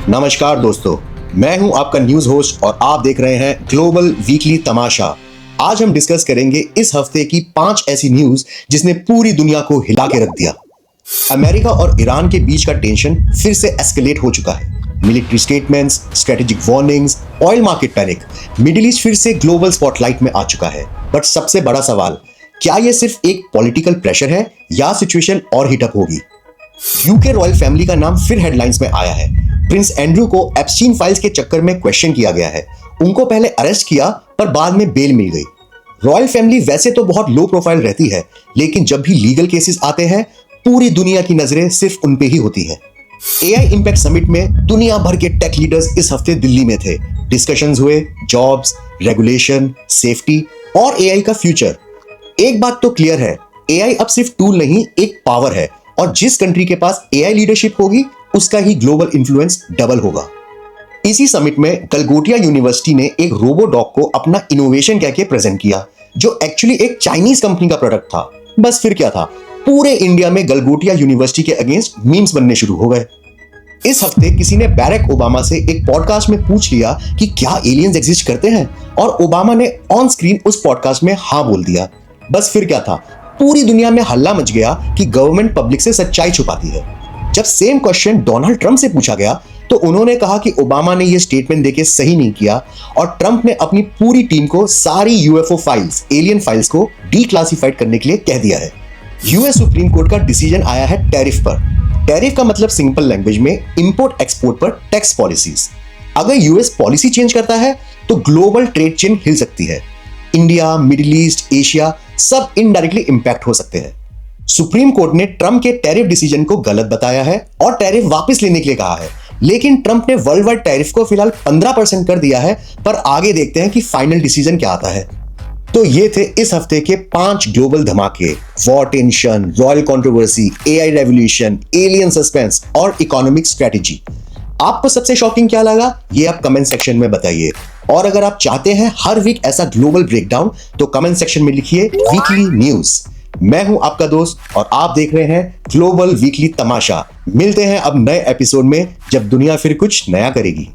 नमस्कार दोस्तों, मैं हूं आपका न्यूज होस्ट और आप देख रहे हैं ग्लोबल वीकली तमाशा। आज हम डिस्कस करेंगे इस हफ्ते की 5 ऐसी न्यूज जिसने पूरी दुनिया को हिला के रख दिया। अमेरिका और ईरान के बीच का टेंशन फिर से एस्केलेट हो चुका है। Military statements, strategic warnings, oil market panic, middle east फिर से ग्लोबल स्पॉटलाइट में आ चुका है। बट सबसे बड़ा सवाल, क्या यह सिर्फ एक पॉलिटिकल प्रेशर है या सिचुएशन और हीटअप होगी? यूके रॉयल फैमिली का नाम फिर हेडलाइंस में आया है। प्रिंस एंड्रू को एप्स्टीन फाइल्स के चक्कर में क्वेश्चन किया गया है। उनको पहले अरेस्ट किया पर बाद में बेल मिल गई। रॉयल फैमिली वैसे तो बहुत लो प्रोफाइल रहती है, लेकिन जब भी लीगल केसेस आते हैं पूरी दुनिया की नजरें सिर्फ उन पे ही होती है। एआई इंपैक्ट समिट में दुनिया भर के टेक लीडर्स इस हफ्ते दिल्ली में थे। डिस्कशंस हुए जॉब्स, रेगुलेशन, सेफ्टी और एआई का फ्यूचर। एक बात तो क्लियर है, एआई अब सिर्फ टूल नहीं, एक पावर है और जिस कंट्री के पास एआई लीडरशिप होगी उसका ही ग्लोबल इन्फ्लुएंस डबल होगा। इसी समिट में गलगोटिया यूनिवर्सिटी ने एक रोबो डॉग को अपना इनोवेशन कह के प्रेजेंट किया, जो एक्चुअली एक चाइनीज कंपनी का प्रोडक्ट था। बस फिर क्या था, पूरे इंडिया में गलगोटिया यूनिवर्सिटी के अगेंस्ट मीम्स बनने शुरू हो गए। इस हफ्ते किसी ने बैरक ओबामा से एक पॉडकास्ट में पूछ लिया कि क्या एलियंस एग्जिस्ट करते हैं, और ओबामा ने ऑन स्क्रीन उस पॉडकास्ट में हाँ बोल दिया। बस फिर क्या था, पूरी दुनिया में हल्ला मच गया कि गवर्नमेंट पब्लिक से सच्चाई छुपाती है। जब सेम क्वेश्चन डोनाल्ड ट्रंप से पूछा गया तो उन्होंने कहा कि ओबामा ने यह स्टेटमेंट देके सही नहीं किया, और ट्रंप ने अपनी पूरी टीम को सारी यूएफओ फाइल्स, एलियन फाइल्स को डीक्लासिफाइड करने के लिए कह दिया है। यूएस सुप्रीम कोर्ट का डिसीजन आया है टैरिफ पर। टैरिफ का मतलब सिंपल लैंग्वेज में इंपोर्ट एक्सपोर्ट पर टैक्स पॉलिसीज। अगर यूएस पॉलिसी चेंज करता है तो ग्लोबल ट्रेड चेन हिल सकती है। इंडिया, मिडिल ईस्ट, एशिया सब इनडायरेक्टली इंपैक्ट हो सकते हैं। सुप्रीम कोर्ट ने ट्रंप के टैरिफ डिसीजन को गलत बताया है और टैरिफ वापस लेने के लिए कहा है, लेकिन ट्रंप ने वर्ल्ड वाइड टैरिफ को फिलहाल 15% कर दिया है। पर आगे देखते हैं कि फाइनल डिसीजन क्या आता है। तो ये थे इस हफ्ते के 5 ग्लोबल धमाके: war tension, royal controversy, AI revolution, alien suspense और इकोनॉमिक स्ट्रेटेजी। आपको सबसे शॉकिंग क्या लगा, ये आप कमेंट सेक्शन में बताइए। और अगर आप चाहते हैं हर वीक ऐसा ग्लोबल ब्रेकडाउन, तो कमेंट सेक्शन में लिखिए वीकली न्यूज। मैं हूं आपका दोस्त और आप देख रहे हैं ग्लोबल वीकली तमाशा। मिलते हैं अब नए एपिसोड में, जब दुनिया फिर कुछ नया करेगी।